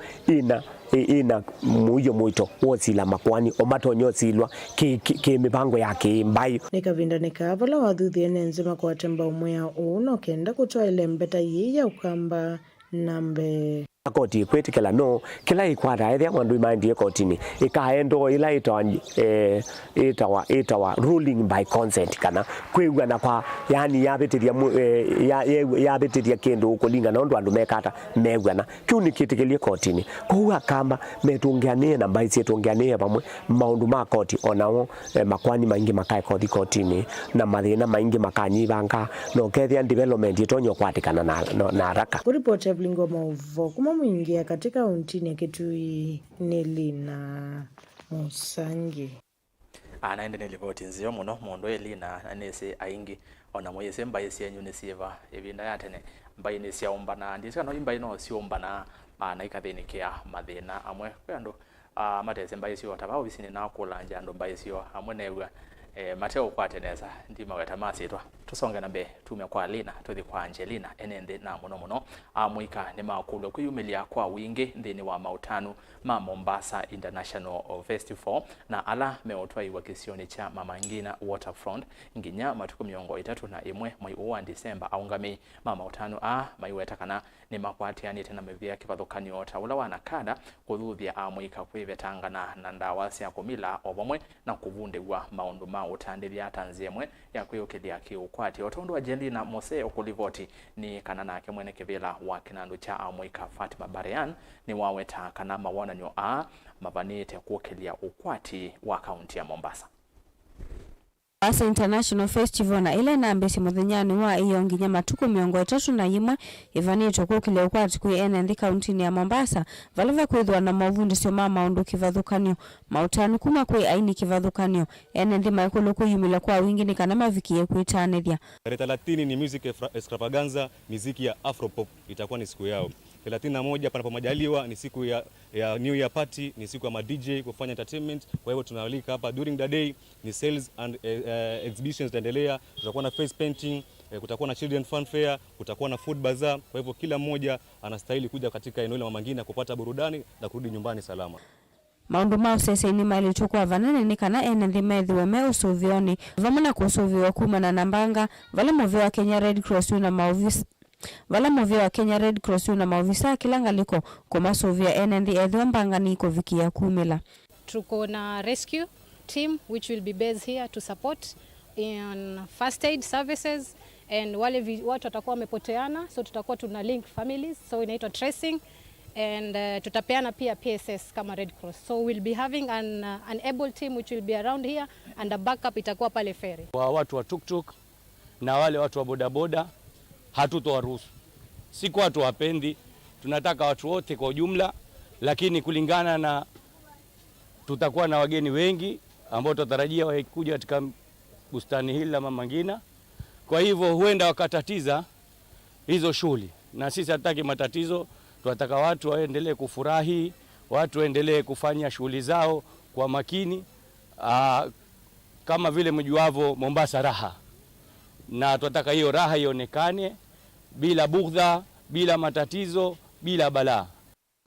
ina muyo muito wozila makwani omatonyo silwa ki mipango yake mbai nikavinda nikavala wathuthie nenzima kwa temba umwea uno kenda kutoa ile mbeta yiya ukamba nambe koti kwetikela no kila ikwata ethia mwandu imandie kotini ikaendo ila itawa ruling by consent kana kwigwa na kwa yani yabetiria kendo ukulinga na ndo andu mekata megwana kiuni kitikelie kotini kwa kamba metungianie na mbaisi tungianie pamwe maundu ma koti onao makwani maingi makai kotini na mathina maingi makanyi banga no kethia development itonyo kwatikana na haraka kuripoti Vilingi Mauvoo mwingia katika kaunti ya Kitui Nelina Musangi anaende nilivoti nzio muno mundu elina anese aingi ona moyese mbaye sienyu nesiva ebinda yatene mbaye nesiaomba na ndisika no imbaye no siomba na ikathinikia mathina amwe kwando matese mbaye sio tabao bisini na kulanja ndo mbaye sio amwe newa mateo kwateneza ndima weta masitwa tusonge na mbe tume kwa Lina tuthi kwa Angelina enende na muno amwika ni makulo kuyumilia kwa wingi ndini wa mautanu ma Mombasa International Festival na ala meotwa iwa kisioni cha Mama Ngina Waterfront nginya matuku 31 mwezi wa Disemba aungami ma mautanu maiweta kana ni makwatiani tena mevia kipathukani ota ula wana kada kuthuthia amwika kwivetangana na ndawasi ya kumila obomwe na kuvunde wa maundu ma utandithia tanziemwe ya kuyukilia kiukwati otondo Angelina Mose okulivoti ni kana nake mwene kivila wa kinandu cha amwika Fatima Barian ni waweta kana mawana nyo mavanite kukilia ukwati wa kaunti ya Mombasa Mombasa International Festival na ile nambesi muthenyani wa iyo nginya matuku 31 ivanito kukilia ukwati ku NZ kaunti ya Mombasa valava kwithwa na Mauvoo sio maundu kivathukanio mautanu kuma kwi aini kivathukanio NZ maikulu kuyumila kwa wingi ni kana mavikie kuitanithia. Tarehe 30 ni music extravaganza, muziki ya Afropop itakuwa ni siku yao. 31 panapo majaliwa ni siku ya New Year party, ni siku ya ma DJ kufanya entertainment. Kwa hivyo tunaalika hapa during the day ni sales and exhibitions zitaendelea. Tutakuwa na face painting, kutakuwa na children fun fair, kutakuwa na food bazaar. Kwa hivyo kila mmoja anastahili kuja katika eneo la Mama Ngina kupata burudani na kurudi nyumbani salama. Maundu mao sese ni mali chukua vanane ni kana NZ methiwe me usuvioni vamuna kusuviwa kumana na mbanga vala movie wa Kenya Red Cross na Mauvoo vala movie wa Kenya Red Cross na Mauvoo kilanga liko kwa sovia NZ edho mbanga niko vikia kumela. Tuko na rescue team which will be based here to support in first aid services and wale watu watakuwa wamepoteana, so tutakuwa tuna link families, so inaitwa tracing and tutapeana pia PSS kama Red Cross, so we'll be having an able team which will be around here and the backup itakuwa pale ferry. Wa watu wa tuktuk na wale watu wa bodaboda hatutowaruhusu. Siku watu wapendi, tunataka watu wote kwa ujumla, lakini kulingana na tutakuwa na wageni wengi ambao tutarajia wakuja katika bustani hili la Mama Ngina. Kwa hivyo huenda wakatatiza hizo shughuli, na sisi hatutaki matatizo. Tunataka watu waendelee kufurahi, watu waendelee kufanya shughuli zao kwa makini. Kama vile mjuavyo Mombasa raha, na tunataka hiyo raha ionekane bila bugdha, bila matatizo, bila balaa.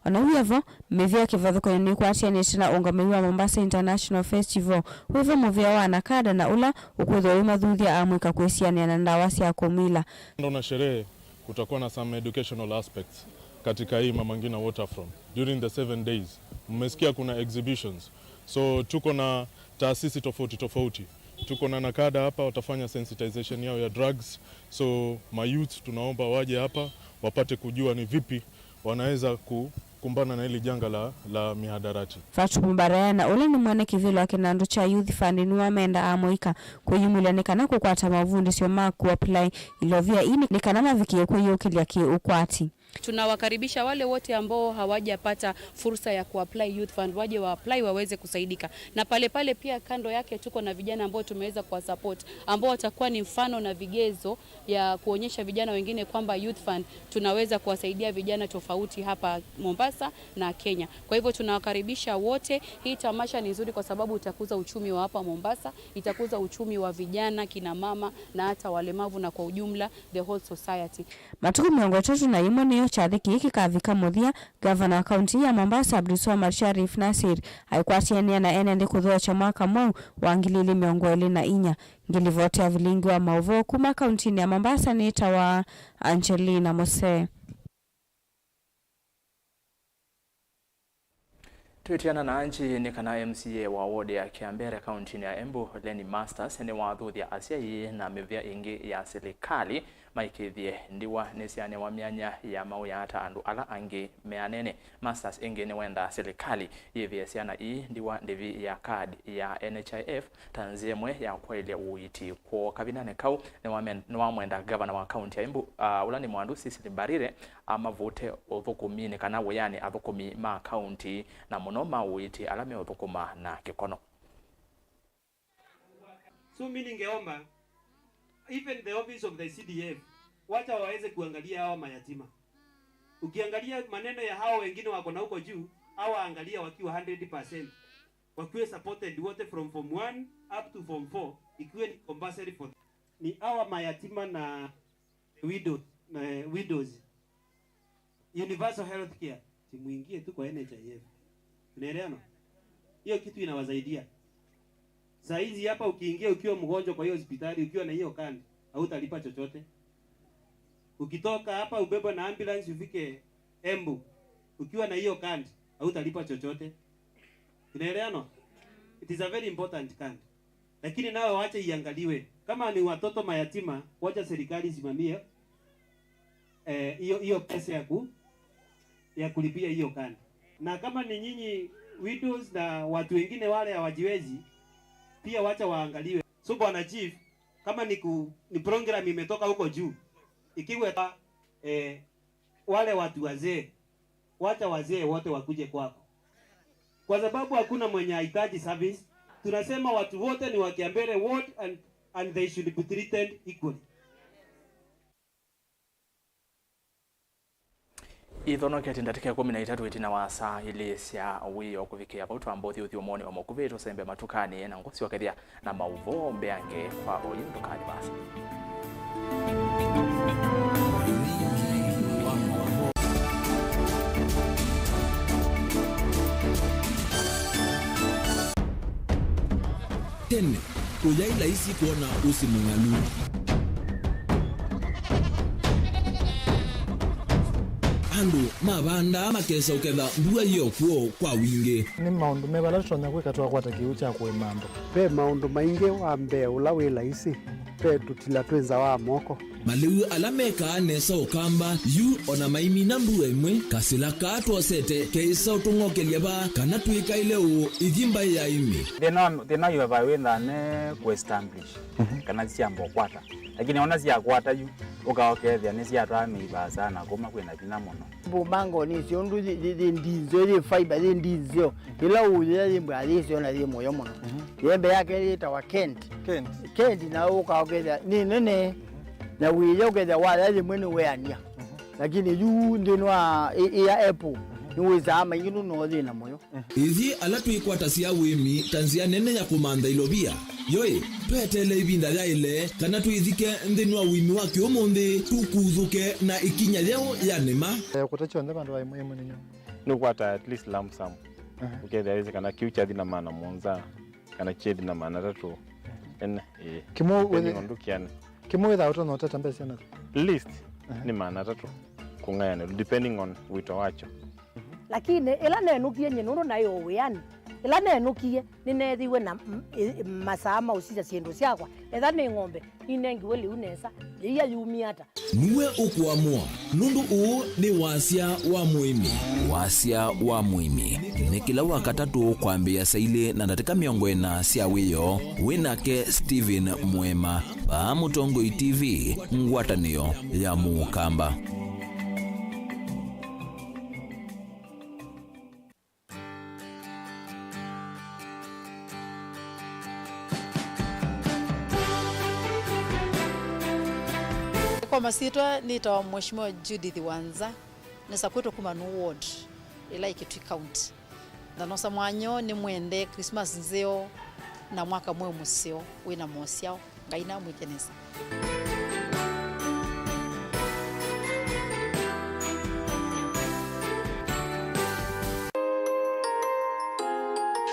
Wanawiyavo mevia kivathukanio ni kwatia nishina ungamiwa Mombasa International Festival huivo muvia wana kada na ula ukwithwa umathuthia amwika kwisiania na ndawasi ya kumila. Ndo na sherehe kutakuwa na some educational aspects katika hii Mama Ngina Waterfront during the 7 days. Mmesikia kuna exhibitions, so tuko na taasisi tofauti. Tuko na nakada hapa watafanya sensitization yao ya drugs, so my youth tunaomba waje hapa wapate kujua ni vipi wanaweza kukumbana na hili janga la mihadarati. Fatima Barian ule ni mwana kivilo akinandu cha youth fund ni wamenda amoika kuyumula nikana kukwata Mauvoo sio maku apply ilovia ini nikana mavikie kuyokilia ki ukwati. Tunawakaribisha wale wote ambao hawajapata fursa ya kuapply youth fund waje waapply waweze kusaidika. Na pale pia kando yake tuko na vijana ambao tumeweza kwa support ambao watakuwa ni mfano na vigezo ya kuonyesha vijana wengine kwamba youth fund tunaweza kuwasaidia vijana tofauti hapa Mombasa na Kenya. Kwa hivyo tunawakaribisha wote. Hii tamasha ni nzuri kwa sababu itakuza uchumi wa hapa Mombasa, itakuza uchumi wa vijana, kina mama na hata walemavu na kwa ujumla the whole society. Matuku 31 niyo chathiki hiki kavika muthia governor wa kaunti ya Mombasa Abdulswamad Sharif Nasir aikwatiania na NND kuthocha mwaka mwau wa 2024 ngilivote ya Vilingi wa Mauvoo kuma kaunti ya Mombasa ni tawa Angelina Mose. Tuitiana na anchi ni kana MCA wa ward ya Kiambere kaunti ya Embu Lenny Masters ni wathuthia asia na mivia ingi ya serikali maikithie ndiwa nesiane wa mianya ya mauya hata andu ala angi meanene. Masters ingi ni wenda serikali yivia siana ndiwa ndivi ya card ya NHIF tanziemwe ya kwele uiti kwa kabinane kau ni wamwenda governor wa kaunti ya Embu ula ni mwandu Sisi Mbarire amavute uthukumi kana weyani athukumi ma kaunti na muno mauiti alame uthukuma na kikono. So mimi ningeomba even the office of the CDF wacha waweze kuangalia hawa mayatima. Ukiangalia maneno ya hao wengine wako na huko juu, hawa angalia wakiwa 100%. Wakiwa supported wote from form 1 up to form 4 ikiwa ni compulsory for ni hawa mayatima na widows. Universal health care simuingie tu kwa NHIF. Unaelewa? Hiyo kitu inawasaidia. Saa hizi hapa ukiingia ukiwa mgonjwa kwa hiyo hospitali ukiwa na hiyo kandi hautalipa chochote. Ukitoka hapa ubeba na ambulance ufike Embu ukiwa na hiyo kandi hautalipa chochote. Unaelewa? It is a very important kandi. Lakini nao waache iangaliwe. Kama ni watoto mayatima, wacha serikali simamie hiyo pesa ya kulipia hiyo kandi. Na kama ni nyinyi widows na watu wengine wale hawajiwezi pia wacha waangaliwe. So bwana chief, kama ni program imetoka huko juu ikiwa wale watu wazee, wacha wazee wote wakuje kwako. Kwa sababu hakuna mwenye hahitaji service. Tunasema watu wote ni wa Kiambere ward and they should be treated equally. Ithono kati ndatike 13 itina wasa ile sia wiyo kufikia watu ambao thiuthio wa mokuveto sembe matukani na ngosi wakethia na Mauvoo mbeange kwa oyindukani basi. Tene uyaila isi kuona usimungalu. Andu mabanda makesa uketha mbua hiyo kuo kwa wingi. Ni maundu mebala tutonya kwika twakwata kiu cha kwe mambo. Pe maundu maingi wa mbe ula wila isi. Pe tutila twenza wa moko. Maliu alameka nesa ukamba yu ona maimi na mbua imwe kasila kato sete keisa utungokelia ba kana tuika ile u igimba ya imi. Thina yu eba wenda ne ku-establish kana siambo kwata. Lakini ona siya kwata yu ukaokethia ni siya twamiiba sana kuma kwina thina muno. Bumango ni ciondu ndinzo ni fiber ndinzo ila uye imbwa alicio na moyo muno. Yembe yake itawa Kent na ukaokethia ni nene na wiye ukethia wala limwe ni weania. Lakini yu ndinwa ya Apple niweza maingi no thina moyo. Ithi ala twikwata cia wimi tanzia nene ya kumanda ilobia. Yoi, twetele ibinda ya ile kana twithike ndinwa wimi wa kiomonde tukuthuke na ikinya leo ya nema. Kutacho nda bandu baimwe munyo. Nukwata at least lump sum. Ukethia weze kana kiucha thina maana monza kana chedi na maana tatu. Kimo ondukiane. Kimo without no tata mbese na. List ni maana tatu. Kungayana depending on wito wacho. Lakini ila nenukie nyenuru nayo weani ila nenukie ninethiwe na masama usija ciendu ciakwa etha ni ng'ombe inengiwe liu nesa iya yumiata niwe ukuamua nundu uu ni wasia wa muimi. Wasia wa muimi ni kila wakatatu kwambia saile na ndatika miongo ena sia wiyo WINAKE Steven Mwema pa Mutongo TV ngwatanio ya Mukamba. Kwa masitwa nita Mheshimiwa Judith Wanza nesa kwetu kuma no ward ila Kitui County. Na nosa mwanyo ni mwende Christmas nzeo na mwaka mwe museo wina mosiao ngaina mwikenesa.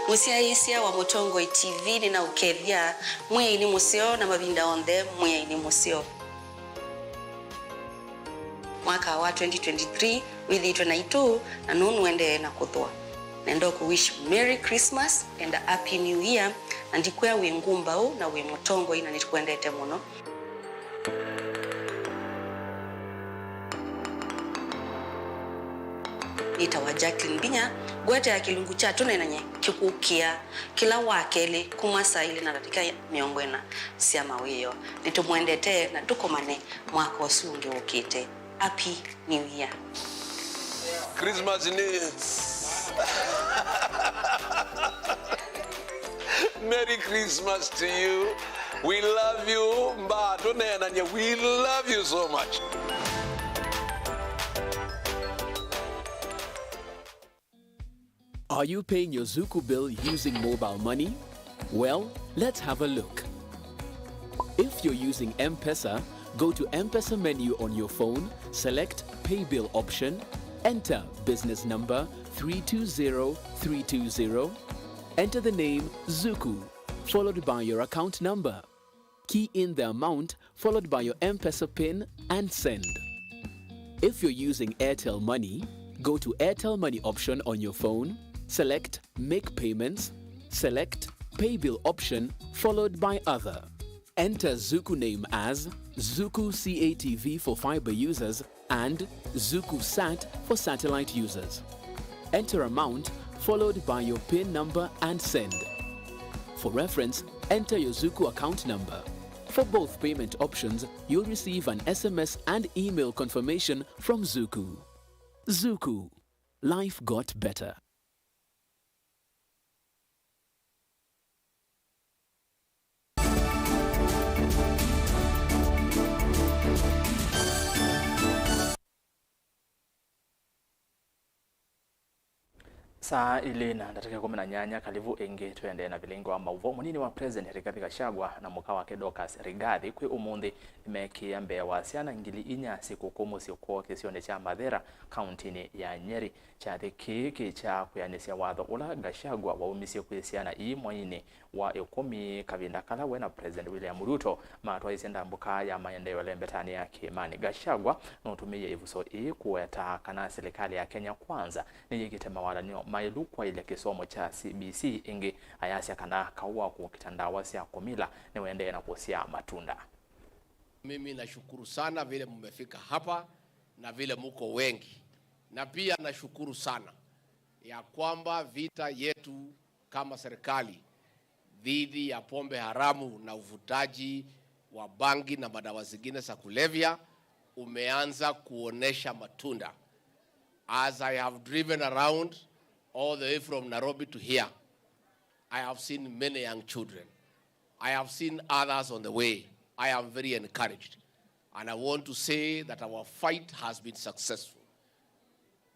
Musiaisia wa Mutongo TV ni na ukethia mwe ini museo na mabinda onde mwe ini museo. Mwaka wa 2023 withitwe na itu na nunu ende na kuthwa. Nendo ku wish Merry Christmas and a Happy New Year na ndikwea we ngumbao na we Mutongo ina nitukwendete muno. Nitawa Jacqueline Binya gwete ya kilungu chatu na inanye kikukia kila wakele kumasa ili na katika miongwena siama wiyo nitumwendete na tukomane mwaka osungi ukite. Happy New Year. Christmas ni Merry Christmas to you. We love you. We love you so much. Are you paying your Zuku bill using mobile money? Well, let's have a look. If you're using M-Pesa, go to M-Pesa menu on your phone, select Pay Bill option, enter business number 320320, enter the name Zuku, followed by your account number. Key in the amount, followed by your M-Pesa PIN, and send. If you're using Airtel Money, go to Airtel Money option on your phone, select Make Payments, select Pay Bill option, followed by Other. Enter Zuku name as Zuku CATV for fiber users and Zuku Sat for satellite users. Enter amount, followed by your PIN number and send. For reference, enter your Zuku account number. For both payment options, you'll receive an SMS and email confirmation from Zuku. Zuku. Life got better. Saa ili na ndataka kumena nyanya kalivu enge tuende na Vilingi wa Mauvoo munini wa President Rigathi Gachagua na muka wake Dorcas Rigathi kwi umundi imekia mbewa siana ngili inya siku kumu siukuo kisione cha Mathera kauntini ya Nyeri cha thiki cha kuyanisia watho ula Gachagua waumisie kuisiana ii mwaini wa 10 kavinda kala wena President William Ruto matwa isenda mbuka ya maendeleo lembetani ya Kimani. Gachagua nutumie ivuso ii kuweta kana serikali ya Kenya kwanza ni yikitema walanio mailu kwa ile kisomo cha CBC ingi ayasya kana kaua kukitandawa siya kumila ni wende na kusia matunda. Mimi nashukuru sana vile mmefika hapa na vile muko wengi. Na pia nashukuru sana ya kwamba vita yetu kama serikali dhidi ya pombe haramu na uvutaji wa bangi na madawa zingine za kulevya umeanza kuonesha matunda. As I have driven around all the way from Nairobi to here, I have seen many young children. I have seen others on the way. I am very encouraged. And I want to say that our fight has been successful.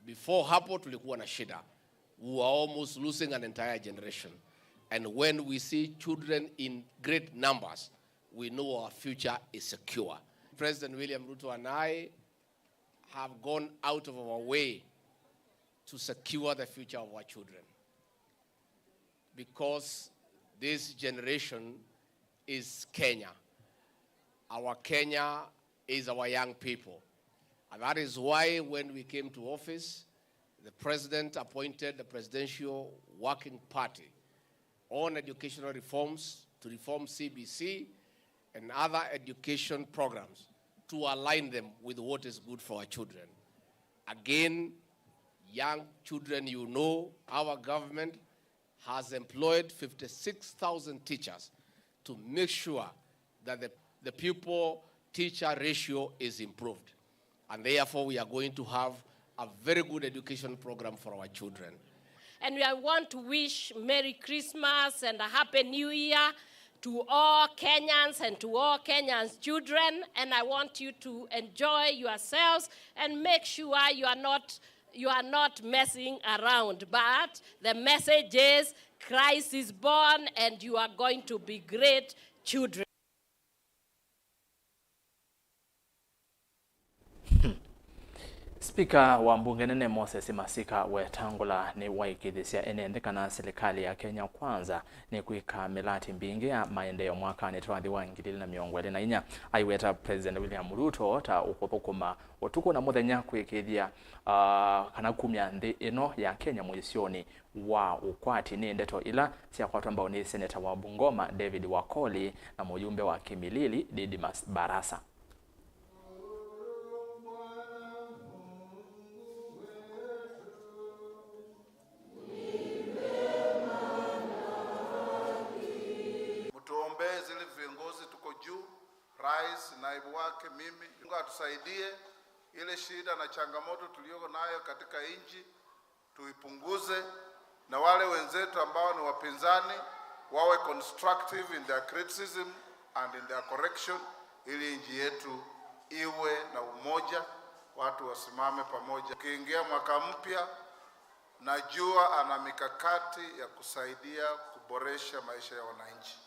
Before hapo tulikuwa na shida. We were almost losing an entire generation. And when we see children in great numbers, we know our future is secure. President William Ruto and I have gone out of our way to secure the future of our children. Because this generation is Kenya. Our Kenya is our young people. And that is why when we came to office, the president appointed the Presidential Working Party on educational reforms to reform CBC and other education programs to align them with what is good for our children. Again, young children, you know, our government has employed 56,000 teachers to make sure that the pupil-teacher ratio is improved. And therefore, we are going to have a very good education program for our children. And I want to wish Merry Christmas and a Happy New Year to all Kenyans and to all Kenyans' children, and I want you to enjoy yourselves and make sure you are not messing around. But the message is Christ is born and you are going to be great children. Spika wa mbunge nene Moses Masika Wetangula ni waikithisia enendekana serikali ya Kenya Kwanza ni kuika milati mbingi ya maendeleo mwaka ni twathi wa 2024 aiweta President William Ruto ta ukopokuma utuko na muthenya kuikithia kana kumya nthi ino ya Kenya muisioni wa ukwati ni ndeto ila cia kwatu ambao ni Senator wa Bungoma David Wakoli na mujumbe wa Kimilili Didimas Barasa. Rais, naibu wake, mimi, Mungu atusaidie ile shida na changamoto tuliyoko nayo katika nchi tuipunguze, na wale wenzetu ambao ni wapinzani wawe constructive in their criticism and in their correction, ili nchi yetu iwe na umoja, watu wasimame pamoja. Ukiingia mwaka mpya, najua ana mikakati ya kusaidia kuboresha maisha ya wananchi.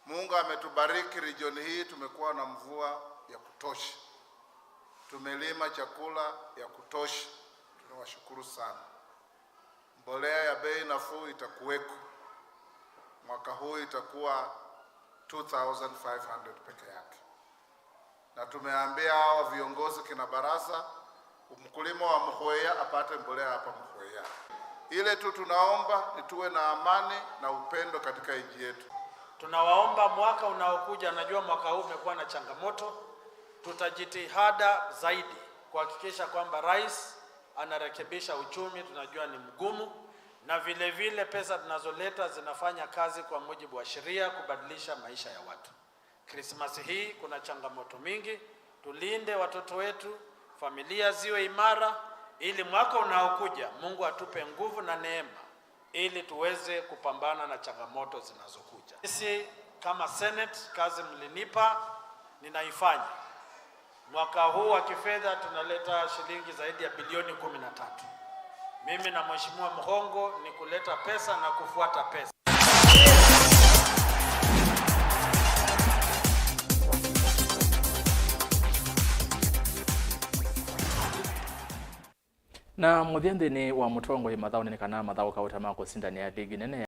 Mungu ametubariki region hii, tumekuwa na mvua ya kutosha. Tumelima chakula ya kutosha. Tunawashukuru sana. Mbolea ya bei nafuu itakuweko. Mwaka huu itakuwa 2,500 peke yake. Na tumeambia hawa viongozi kina baraza, mkulima wa Mhoya apate mbolea hapa Mhoya. Ile tu tunaomba ni tuwe na amani na upendo katika nchi yetu. Tunawaomba mwaka unaokuja, najua mwaka huu umekuwa na changamoto, tutajitihada zaidi kuhakikisha kwamba rais anarekebisha uchumi, tunajua ni mgumu, na vile vile pesa tunazoleta zinafanya kazi kwa mujibu wa sheria kubadilisha maisha ya watu. Christmas hii kuna changamoto mingi, tulinde watoto wetu, familia ziwe imara, ili mwaka unaokuja Mungu atupe nguvu na neema ili tuweze kupambana na changamoto zinazokuja. Sisi kama Senate, kazi mlinipa ninaifanya. Mwaka huu wa kifedha tunaleta shilingi zaidi ya bilioni 13. Mimi na Mheshimiwa Mhongo ni kuleta pesa na kufuata pesa. Na muthianthi ni wa mutongo imathao ni kana mathao kautama kusindania ligi nene